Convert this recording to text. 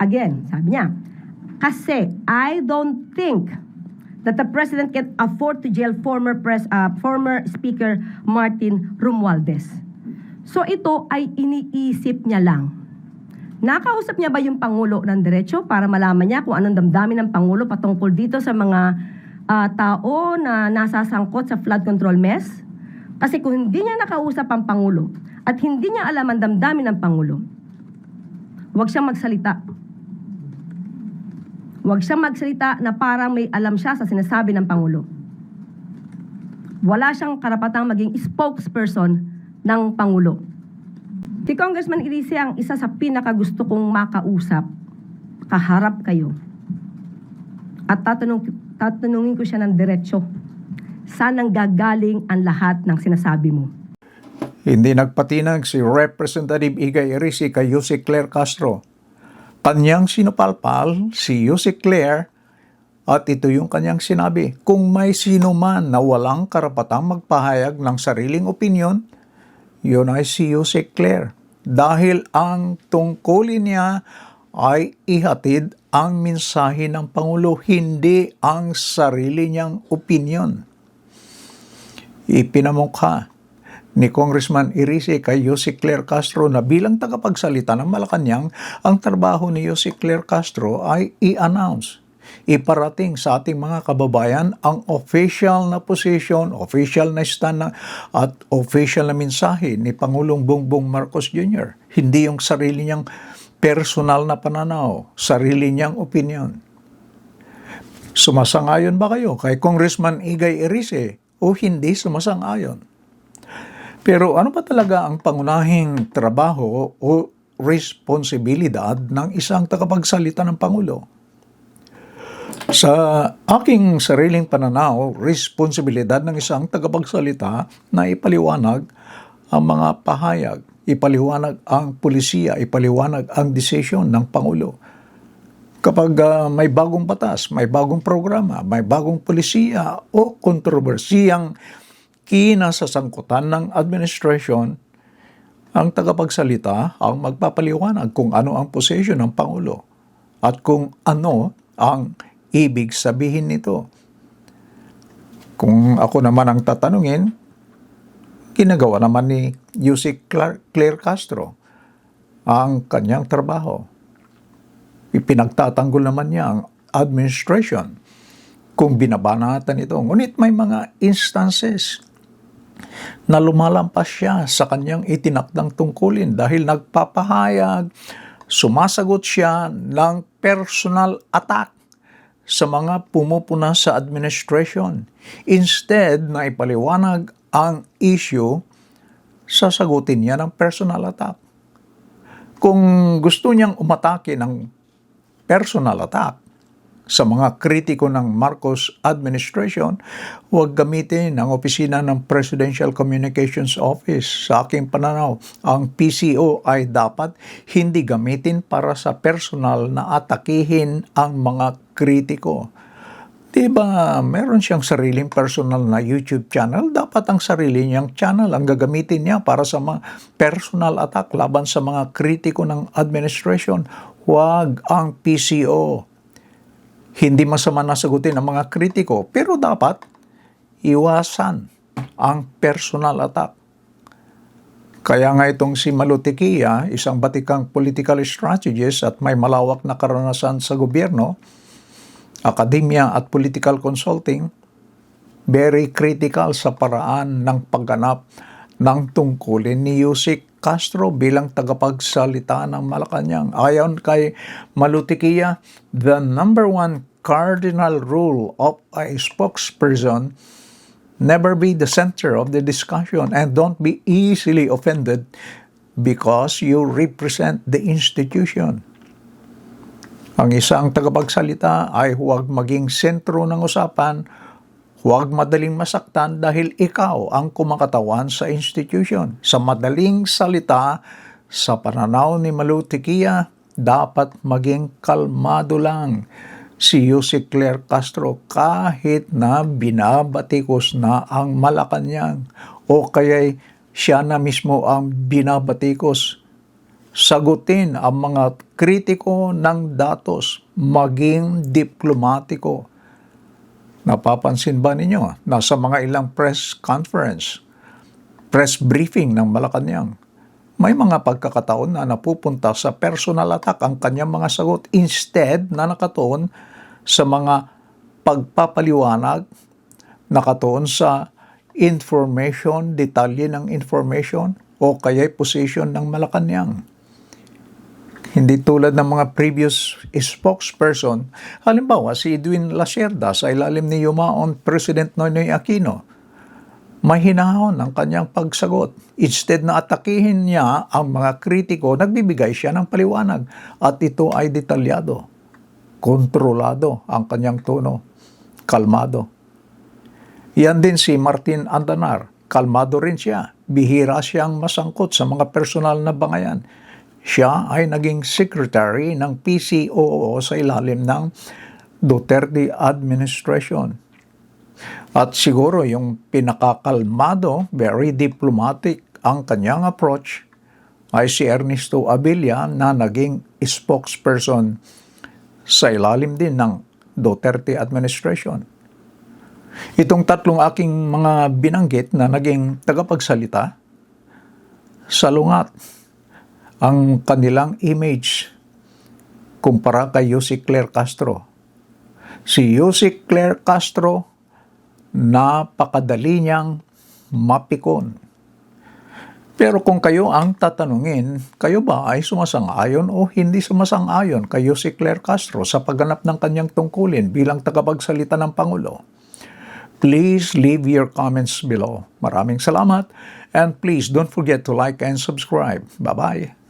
Again, sabi niya, kasi I don't think that the President can afford to jail former Speaker Martin Romualdez. So ito ay iniisip niya lang. Nakausap niya ba yung Pangulo ng diretso para malaman niya kung anong damdamin ng Pangulo patungkol dito sa mga tao na nasasangkot sa flood control mess? Kasi kung hindi niya nakausap ang Pangulo at hindi niya alam ang damdamin ng Pangulo, huwag siyang magsalita. Huwag siyang magsalita na parang may alam siya sa sinasabi ng Pangulo. Wala siyang karapatang maging spokesperson ng Pangulo. Si Congressman Irice ang isa sa pinakagusto kong makausap. Kaharap kayo. At tatanungin ko siya ng diretsyo. Saan ang gagaling ang lahat ng sinasabi mo? Hindi nagpatinag si Representative Igay Irice kay Yusek Claire Castro. Kanyang sinupalpal si Yusek Claire at ito yung kanyang sinabi. Kung may sino man na walang karapatang magpahayag ng sariling opinyon, yun ay si Yusek Claire. Dahil ang tungkulin niya ay ihatid ang mensahe ng Pangulo, hindi ang sarili niyang opinyon. Ipinamukha ni Congressman Irice kay Yusek Claire Castro na bilang tagapagsalita ng Malacanang, ang trabaho ni Yusek Claire Castro ay i-announce, iparating sa ating mga kababayan ang official na position, official na stand at official na mensahe ni Pangulong Bongbong Marcos Jr. Hindi yung sarili niyang personal na pananaw, sarili niyang opinion. Sumasang-ayon ba kayo kay Congressman Igay Irice o hindi sumasang-ayon? Pero ano ba talaga ang pangunahing trabaho o responsibilidad ng isang tagapagsalita ng Pangulo? Sa aking sariling pananaw, responsibilidad ng isang tagapagsalita na ipaliwanag ang mga pahayag, ipaliwanag ang pulisiya, ipaliwanag ang desisyon ng Pangulo. Kapag may bagong batas, may bagong programa, may bagong pulisiya o kontrobersiyang kinasasangkutan ng administration, ang tagapagsalita ang magpapaliwanag kung ano ang posisyon ng Pangulo at kung ano ang ibig sabihin nito. Kung ako naman ang tatanungin, ginagawa naman ni Yusek Claire Castro ang kanyang trabaho. Ipinagtatanggol naman niya ang administration kung binabanatan ito. Ngunit may mga instances na lumalampas siya sa kanyang itinakdang tungkulin dahil nagpapahayag, sumasagot siya ng personal attack sa mga pumupuna sa administration. Instead na ipaliwanag ang issue, sasagutin niya ng personal attack. Kung gusto niyang umatake ng personal attack sa mga kritiko ng Marcos administration, huwag gamitin ang opisina ng Presidential Communications Office. Sa aking pananaw, ang PCO ay dapat hindi gamitin para sa personal na atakihin ang mga kritiko. Diba, meron siyang sariling personal na YouTube channel, dapat ang sarili niyang channel ang gagamitin niya para sa mga personal attack laban sa mga kritiko ng administration. Huwag ang PCO. Hindi masama na sagutin ang mga kritiko, pero dapat iwasan ang personal attack. Kaya nga itong si Malutiquia, isang batikang political strategist at may malawak na karanasan sa gobyerno, akademya at political consulting, very critical sa paraan ng pagganap ng tungkulin ni Yusek Castro bilang tagapagsalita ng Malacanang. Ayon kay Malutiquia, the number one cardinal rule of a spokesperson, never be the center of the discussion and don't be easily offended because you represent the institution. Ang isang tagapagsalita ay huwag maging sentro ng usapan, huwag madaling masaktan dahil ikaw ang kumakatawan sa institution. Sa madaling salita, sa pananaw ni Malutiquia, dapat maging kalmado lang si Yusek Claire Castro kahit na binabatikos na ang Malacanang o kaya siya na mismo ang binabatikos sagutin ang mga kritiko ng datos, maging diplomatiko. Napapansin ba ninyo na sa mga ilang press conference, press briefing ng Malacanang, may mga pagkakataon na napupunta sa personal attack ang kanyang mga sagot instead na nakatuon sa mga pagpapaliwanag, nakatuon sa information, detalye ng information o kaya'y position ng Malacanang. Hindi tulad ng mga previous spokesperson. Halimbawa, si Edwin Lacerda sa ilalim ni Yumaon President Noynoy Aquino. May hinahon ang kanyang pagsagot. Instead na atakihin niya ang mga kritiko, nagbibigay siya ng paliwanag. At ito ay detalyado. Kontrolado ang kanyang tono. Kalmado. Yan din si Martin Andanar. Kalmado rin siya. Bihira siyang masangkot sa mga personal na bangayan. Siya ay naging secretary ng PCOO sa ilalim ng Duterte administration. At siguro yung pinakakalmado, very diplomatic ang kanyang approach ay si Ernesto Abilla na naging spokesperson sa ilalim din ng Duterte administration. Itong tatlong aking mga binanggit na naging tagapagsalita, salungat ang kanilang image kumpara kay Yussi Claire Castro. Si Yussi Claire Castro, napakadali niyang mapikon. Pero kung kayo ang tatanungin, kayo ba ay sumasang-ayon o hindi sumasang-ayon kay Yussi Claire Castro sa pagganap ng kanyang tungkulin bilang tagapagsalita ng Pangulo? Please leave your comments below. Maraming salamat and please don't forget to like and subscribe. Bye-bye.